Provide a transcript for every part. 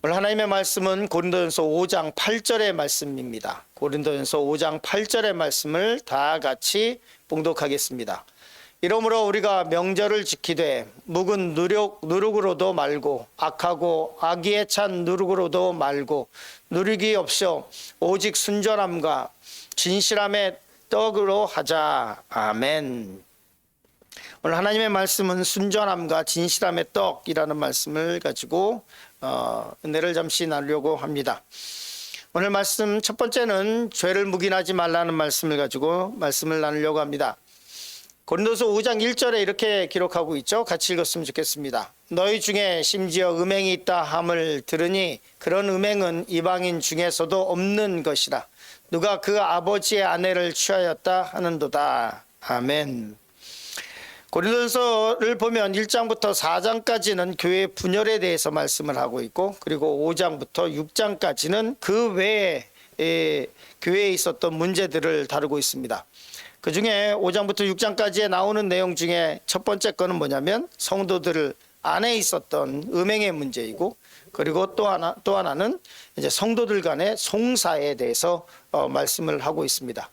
오늘 하나님의 말씀은 고린도전서 5장 8절의 말씀입니다. 고린도전서 5장 8절의 말씀을 다 같이 봉독하겠습니다. 이러므로 우리가 명절을 지키되 묵은 누룩으로도 말고 악하고 악의에 찬 누룩으로도 말고 누룩이 없어 오직 순전함과 진실함의 떡으로 하자. 아멘. 오늘 하나님의 말씀은 순전함과 진실함의 떡이라는 말씀을 가지고 은혜를 잠시 나누려고 합니다. 오늘 말씀 첫 번째는 죄를 묵인하지 말라는 말씀을 가지고 말씀을 나누려고 합니다. 고린도서 5장 1절에 이렇게 기록하고 있죠. 같이 읽었으면 좋겠습니다. 너희 중에 심지어 음행이 있다 함을 들으니 그런 음행은 이방인 중에서도 없는 것이라. 누가 그 아버지의 아내를 취하였다 하는도다. 아멘. 고린도전서를 보면 1장부터 4장까지는 교회 분열에 대해서 말씀을 하고 있고, 그리고 5장부터 6장까지는 그 외에 교회에 있었던 문제들을 다루고 있습니다. 그 중에 5장부터 6장까지에 나오는 내용 중에 첫 번째 거는 뭐냐면 성도들 안에 있었던 음행의 문제이고, 그리고 또 하나는 이제 성도들 간의 송사에 대해서 말씀을 하고 있습니다.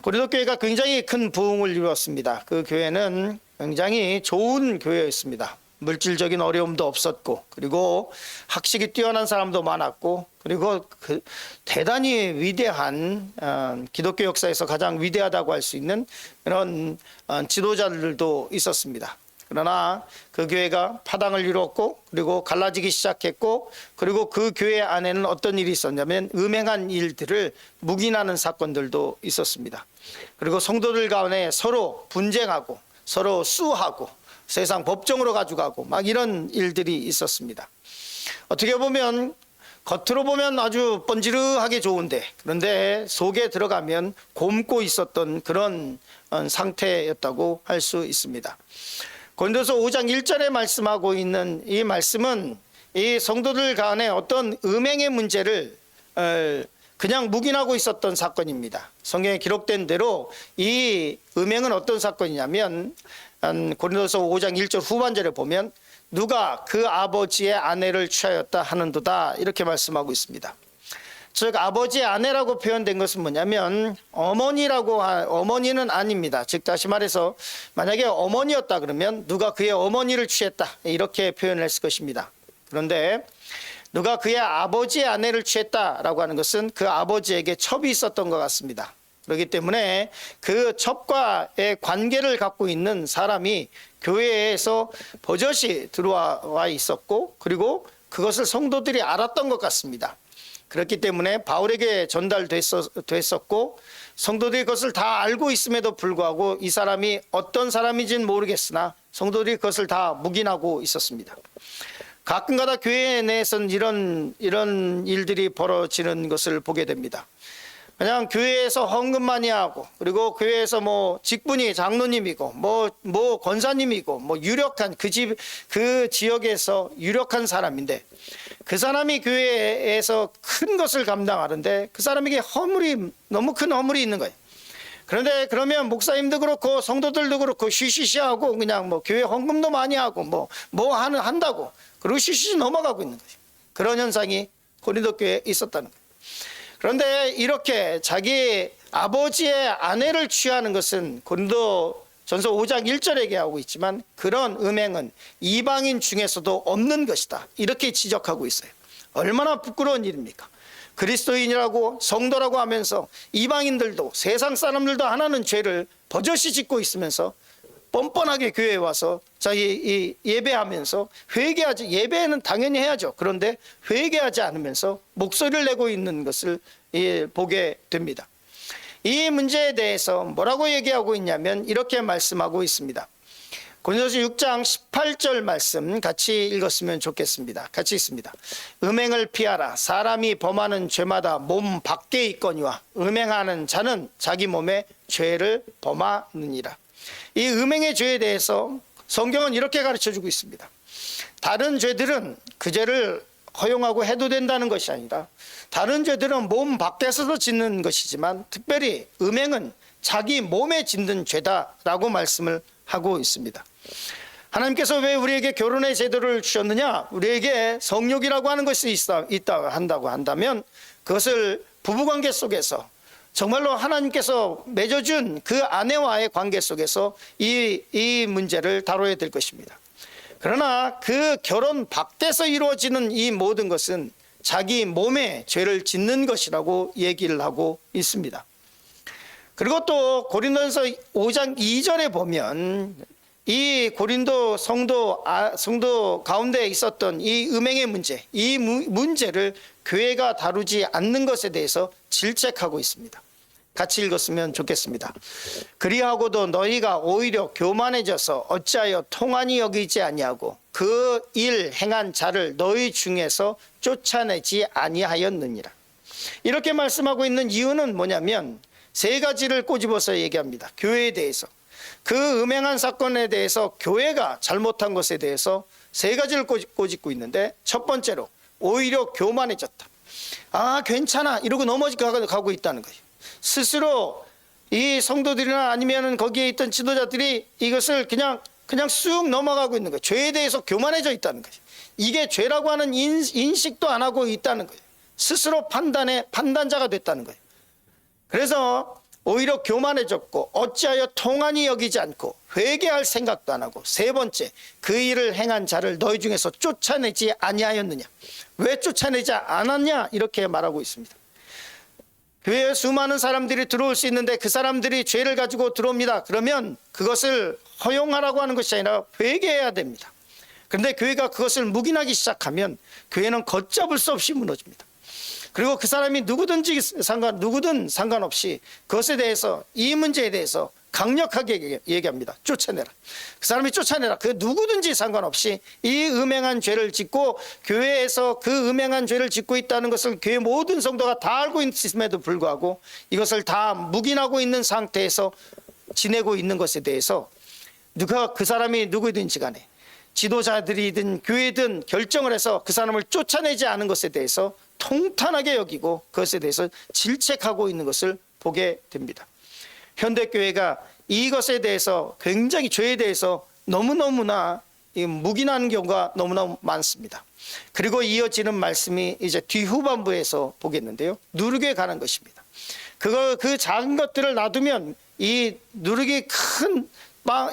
고린도 교회가 굉장히 큰 부흥을 이루었습니다. 그 교회는 굉장히 좋은 교회였습니다. 물질적인 어려움도 없었고, 그리고 학식이 뛰어난 사람도 많았고, 그리고 대단히 위대한 기독교 역사에서 가장 위대하다고 할 수 있는 그런 지도자들도 있었습니다. 그러나 그 교회가 파당을 이루었고, 그리고 갈라지기 시작했고, 그리고 그 교회 안에는 어떤 일이 있었냐면 음행한 일들을 묵인하는 사건들도 있었습니다. 그리고 성도들 간에 서로 분쟁하고 서로 수하고 세상 법정으로 가져가고 막 이런 일들이 있었습니다. 어떻게 보면 겉으로 보면 아주 번지르하게 좋은데, 그런데 속에 들어가면 곪고 있었던 그런 상태였다고 할 수 있습니다. 고린도서 5장 1절에 말씀하고 있는 이 말씀은 이 성도들 간에 어떤 음행의 문제를 그냥 묵인하고 있었던 사건입니다. 성경에 기록된 대로 이 음행은 어떤 사건이냐면 고린도서 5장 1절 후반절에 보면 누가 그 아버지의 아내를 취하였다 하는도다 이렇게 말씀하고 있습니다. 즉 아버지의 아내라고 표현된 것은 뭐냐면 어머니는 아닙니다. 즉 다시 말해서 만약에 어머니였다 그러면 누가 그의 어머니를 취했다 이렇게 표현을 했을 것입니다. 그런데 누가 그의 아버지의 아내를 취했다라고 하는 것은 그 아버지에게 첩이 있었던 것 같습니다. 그렇기 때문에 그 첩과의 관계를 갖고 있는 사람이 교회에서 버젓이 들어와 있었고, 그리고 그것을 성도들이 알았던 것 같습니다. 그렇기 때문에 바울에게 전달됐었고, 성도들이 그것을 다 알고 있음에도 불구하고 이 사람이 어떤 사람인지는 모르겠으나 성도들이 그것을 다 묵인하고 있었습니다. 가끔가다 교회 내에서는 이런 일들이 벌어지는 것을 보게 됩니다. 그냥 교회에서 헌금 많이 하고, 그리고 교회에서 뭐 직분이 장로님이고 뭐 권사님이고 뭐 유력한 그 지역에서 유력한 사람인데, 그 사람이 교회에서 큰 것을 감당하는데 그 사람에게 너무 큰 허물이 있는 거예요. 그런데 그러면 목사님도 그렇고 성도들도 그렇고 쉬쉬쉬하고 그냥 뭐 교회 헌금도 많이 하고 한다고 그리고 쉬쉬 넘어가고 있는 거죠. 그런 현상이 고린도 교회에 있었다는 거예요. 그런데 이렇게 자기 아버지의 아내를 취하는 것은 고린도전서 5장 1절에 얘기하고 있지만 그런 음행은 이방인 중에서도 없는 것이다 이렇게 지적하고 있어요. 얼마나 부끄러운 일입니까? 그리스도인이라고 성도라고 하면서 이방인들도 세상 사람들도 하나는 죄를 버젓이 짓고 있으면서 뻔뻔하게 교회에 와서 자기 예배하면서 회개하지, 예배는 당연히 해야죠. 그런데 회개하지 않으면서 목소리를 내고 있는 것을 보게 됩니다. 이 문제에 대해서 뭐라고 얘기하고 있냐면 이렇게 말씀하고 있습니다. 고린도서 6장 18절 말씀 같이 읽었으면 좋겠습니다. 같이 읽습니다. 음행을 피하라. 사람이 범하는 죄마다 몸 밖에 있거니와 음행하는 자는 자기 몸에 죄를 범하느니라. 이 음행의 죄에 대해서 성경은 이렇게 가르쳐주고 있습니다. 다른 죄들은 그 죄를 허용하고 해도 된다는 것이 아니라, 다른 죄들은 몸 밖에서도 짓는 것이지만 특별히 음행은 자기 몸에 짓는 죄다라고 말씀을 하고 있습니다. 하나님께서 왜 우리에게 결혼의 제도를 주셨느냐? 우리에게 성욕이라고 하는 것이 있다 한다고 한다면 그것을 부부관계 속에서 정말로 하나님께서 맺어준 그 아내와의 관계 속에서 이 문제를 다뤄야 될 것입니다. 그러나 그 결혼 밖에서 이루어지는 이 모든 것은 자기 몸에 죄를 짓는 것이라고 얘기를 하고 있습니다. 그리고 또 고린도전서 5장 2절에 보면 이 고린도 성도 가운데 있었던 이 음행의 문제, 이 문제를 교회가 다루지 않는 것에 대해서 질책하고 있습니다. 같이 읽었으면 좋겠습니다. 그리하고도 너희가 오히려 교만해져서 어찌하여 통한이 여기지 아니하고 그 일 행한 자를 너희 중에서 쫓아내지 아니하였느니라. 이렇게 말씀하고 있는 이유는 뭐냐면 세 가지를 꼬집어서 얘기합니다. 교회에 대해서. 그 음행한 사건에 대해서 교회가 잘못한 것에 대해서 세 가지를 꼬집고 있는데, 첫 번째로 오히려 교만해졌다. 괜찮아 이러고 넘어가고 있다는 거예요. 스스로 이 성도들이나 아니면 거기에 있던 지도자들이 이것을 그냥 쑥 넘어가고 있는 거예요. 죄에 대해서 교만해져 있다는 거예요. 이게 죄라고 하는 인식도 안 하고 있다는 거예요. 스스로 판단자가 됐다는 거예요. 그래서 오히려 교만해졌고 어찌하여 통한이 여기지 않고 회개할 생각도 안 하고, 세 번째, 그 일을 행한 자를 너희 중에서 쫓아내지 아니하였느냐. 왜 쫓아내지 않았냐 이렇게 말하고 있습니다. 교회에 수많은 사람들이 들어올 수 있는데 그 사람들이 죄를 가지고 들어옵니다. 그러면 그것을 허용하라고 하는 것이 아니라 회개해야 됩니다. 그런데 교회가 그것을 묵인하기 시작하면 교회는 걷잡을 수 없이 무너집니다. 그리고 그 사람이 누구든 상관없이 그것에 대해서, 이 문제에 대해서 강력하게 얘기합니다. 쫓아내라. 그 사람이 쫓아내라. 그 누구든지 상관없이 이 음행한 죄를 짓고, 교회에서 그 음행한 죄를 짓고 있다는 것을 교회 모든 성도가 다 알고 있음에도 불구하고 이것을 다 묵인하고 있는 상태에서 지내고 있는 것에 대해서 그 사람이 누구든지 간에 지도자들이든 교회든 결정을 해서 그 사람을 쫓아내지 않은 것에 대해서 통탄하게 여기고 그것에 대해서 질책하고 있는 것을 보게 됩니다. 현대교회가 이것에 대해서, 굉장히 죄에 대해서 너무너무나 묵인하는 경우가 너무나 많습니다. 그리고 이어지는 말씀이 이제 뒤후반부에서 보겠는데요, 누룩에 관한 것입니다. 그 작은 것들을 놔두면 이 누룩이 큰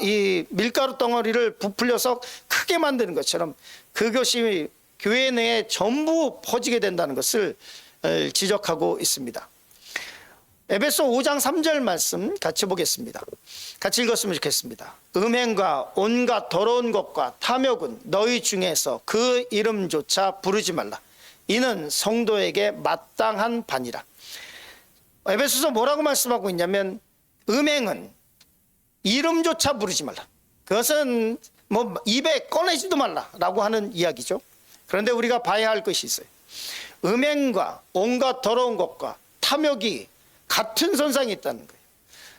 이 밀가루 덩어리를 부풀려서 크게 만드는 것처럼 그것이 교회 내에 전부 퍼지게 된다는 것을 지적하고 있습니다. 에베소 5장 3절 말씀 같이 보겠습니다. 같이 읽었으면 좋겠습니다. 음행과 온갖 더러운 것과 탐욕은 너희 중에서 그 이름조차 부르지 말라. 이는 성도에게 마땅한 바니라. 에베소서 뭐라고 말씀하고 있냐면, 음행은 이름조차 부르지 말라. 그것은 입에 꺼내지도 말라라고 하는 이야기죠. 그런데 우리가 봐야 할 것이 있어요. 음행과 온갖 더러운 것과 탐욕이 같은 선상에 있다는 거예요.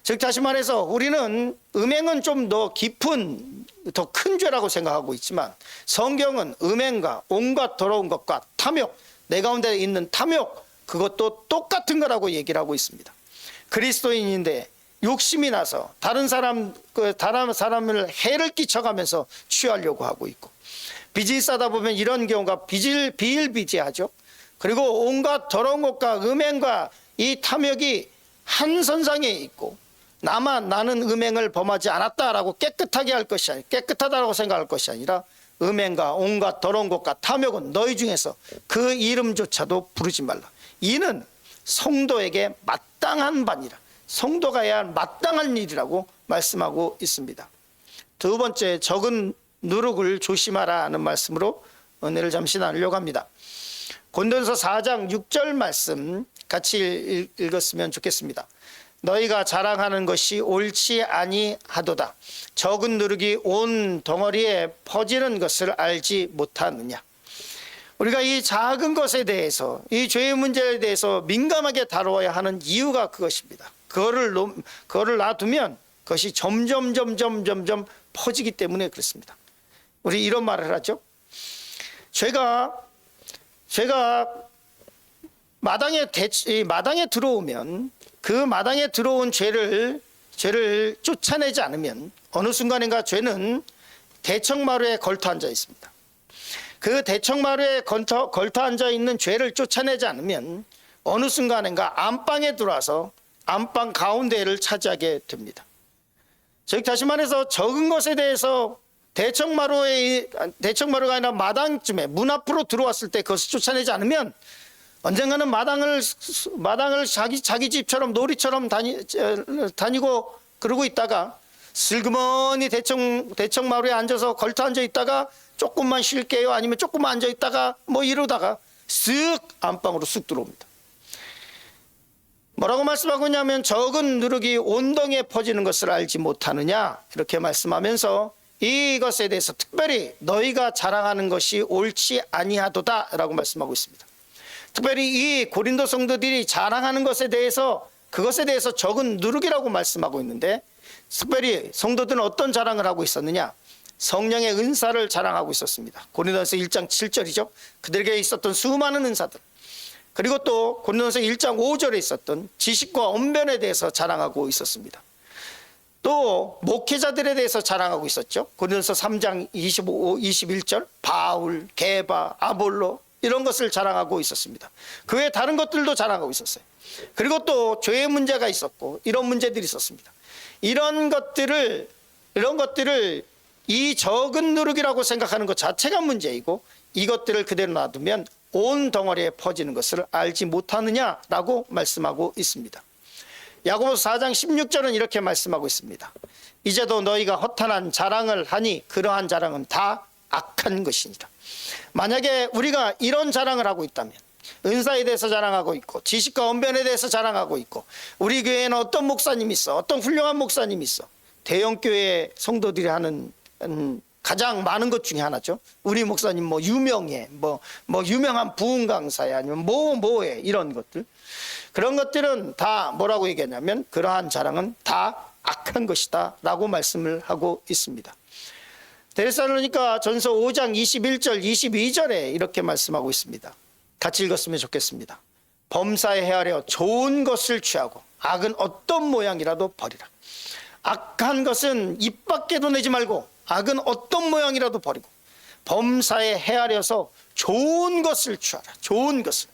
즉 다시 말해서 우리는 음행은 좀 더 깊은, 더 큰 죄라고 생각하고 있지만, 성경은 음행과 온갖 더러운 것과 탐욕, 내 가운데 있는 탐욕, 그것도 똑같은 거라고 얘기를 하고 있습니다. 그리스도인인데 욕심이 나서 다른 사람을 해를 끼쳐가면서 취하려고 하고 있고, 빚이 싸다 보면 이런 경우가 비일비재하죠. 그리고 온갖 더러운 것과 음행과 이 탐욕이 한 선상에 있고, 나는 음행을 범하지 않았다라고 깨끗하게 할 것이 아니라, 깨끗하다고 생각할 것이 아니라, 음행과 온갖 더러운 것과 탐욕은 너희 중에서 그 이름조차도 부르지 말라. 이는 성도에게 마땅한 바니라. 성도가 해야 할 마땅한 일이라고 말씀하고 있습니다. 두 번째, 적은 누룩을 조심하라 하는 말씀으로 은혜를 잠시 나누려고 합니다. 고린도전서 4장 6절 말씀 같이 읽었으면 좋겠습니다. 너희가 자랑하는 것이 옳지 아니하도다. 적은 누룩이 온 덩어리에 퍼지는 것을 알지 못하느냐. 우리가 이 작은 것에 대해서, 이 죄의 문제에 대해서 민감하게 다루어야 하는 이유가 그것입니다. 그거를 놔두면 그것이 점점 퍼지기 때문에 그렇습니다. 우리 이런 말을 하죠. 죄가 마당에 들어오면, 그 마당에 들어온 죄를 쫓아내지 않으면 어느 순간인가 죄는 대청마루에 걸터 앉아 있습니다. 그 대청마루에 걸터 앉아 있는 죄를 쫓아내지 않으면 어느 순간인가 안방에 들어와서 안방 가운데를 차지하게 됩니다. 즉 다시 말해서 적은 것에 대해서 대청마루가 아니라 마당쯤에 문 앞으로 들어왔을 때 그것을 쫓아내지 않으면 언젠가는 마당을 자기 집처럼 놀이처럼 다니고 그러고 있다가 슬그머니 대청마루에 앉아서 걸터 앉아 있다가 조금만 쉴게요, 아니면 조금만 앉아 있다가 뭐 이러다가 쓱 안방으로 쑥 들어옵니다. 뭐라고 말씀하고 있냐면 적은 누룩이 온덩이에 퍼지는 것을 알지 못하느냐 이렇게 말씀하면서 이것에 대해서 특별히 너희가 자랑하는 것이 옳지 아니하도다 라고 말씀하고 있습니다. 특별히 이 고린도 성도들이 자랑하는 것에 대해서 그것에 대해서 적은 누룩이라고 말씀하고 있는데, 특별히 성도들은 어떤 자랑을 하고 있었느냐, 성령의 은사를 자랑하고 있었습니다. 고린도전서 1장 7절이죠. 그들에게 있었던 수많은 은사들, 그리고 또 고린도전서 1장 5절에 있었던 지식과 언변에 대해서 자랑하고 있었습니다. 또 목회자들에 대해서 자랑하고 있었죠. 고린도전서 3장 21절 바울, 게바, 아볼로 이런 것을 자랑하고 있었습니다. 그 외에 다른 것들도 자랑하고 있었어요. 그리고 또 죄의 문제가 있었고 이런 문제들이 있었습니다. 이런 것들을 이 적은 누룩이라고 생각하는 것 자체가 문제이고, 이것들을 그대로 놔두면 온 덩어리에 퍼지는 것을 알지 못하느냐라고 말씀하고 있습니다. 야고보서 4장 16절은 이렇게 말씀하고 있습니다. 이제도 너희가 허탄한 자랑을 하니 그러한 자랑은 다 악한 것이니라. 만약에 우리가 이런 자랑을 하고 있다면, 은사에 대해서 자랑하고 있고 지식과 언변에 대해서 자랑하고 있고, 우리 교회에는 어떤 목사님이 있어, 어떤 훌륭한 목사님이 있어, 대형교회 성도들이 하는 가장 많은 것 중에 하나죠. 우리 목사님 뭐 유명해, 뭐 유명한 부흥 강사야, 아니면 뭐해, 이런 것들, 그런 것들은 다 뭐라고 얘기하냐면 그러한 자랑은 다 악한 것이다 라고 말씀을 하고 있습니다. 데살로니가 전서 5장 21절 22절에 이렇게 말씀하고 있습니다. 같이 읽었으면 좋겠습니다. 범사에 헤아려 좋은 것을 취하고 악은 어떤 모양이라도 버리라. 악한 것은 입 밖에도 내지 말고 악은 어떤 모양이라도 버리고 범사에 헤아려서 좋은 것을 취하라. 좋은 것을.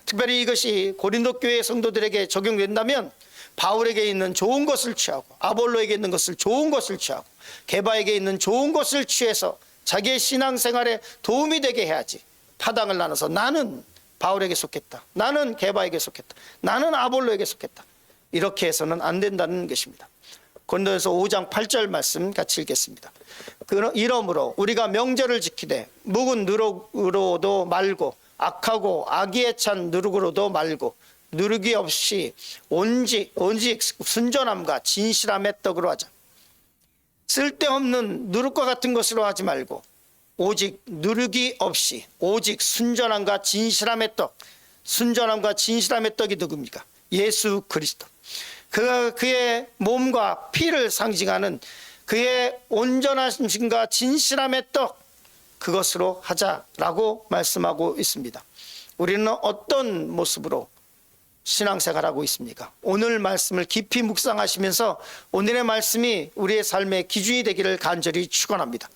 특별히 이것이 고린도 교회 성도들에게 적용된다면 바울에게 있는 좋은 것을 취하고 아볼로에게 있는 것을 좋은 것을 취하고 게바에게 있는 좋은 것을 취해서 자기의 신앙생활에 도움이 되게 해야지, 파당을 나눠서 나는 바울에게 속했다, 나는 게바에게 속했다, 나는 아볼로에게 속했다, 이렇게 해서는 안 된다는 것입니다. 고린도전서 5장 8절 말씀 같이 읽겠습니다. 이러므로 우리가 명절을 지키되 묵은 누룩으로도 말고 악하고 악의에 찬 누룩으로도 말고 누룩이 없이 오직 순전함과 진실함의 떡으로 하자. 쓸데없는 누룩과 같은 것으로 하지 말고 오직 누룩이 없이 오직 순전함과 진실함의 떡. 순전함과 진실함의 떡이 누굽니까? 예수 그리스도. 그의 몸과 피를 상징하는 그의 온전하심과 진실함의 떡, 그것으로 하자라고 말씀하고 있습니다. 우리는 어떤 모습으로 신앙생활하고 있습니까? 오늘 말씀을 깊이 묵상하시면서 오늘의 말씀이 우리의 삶의 기준이 되기를 간절히 축원합니다.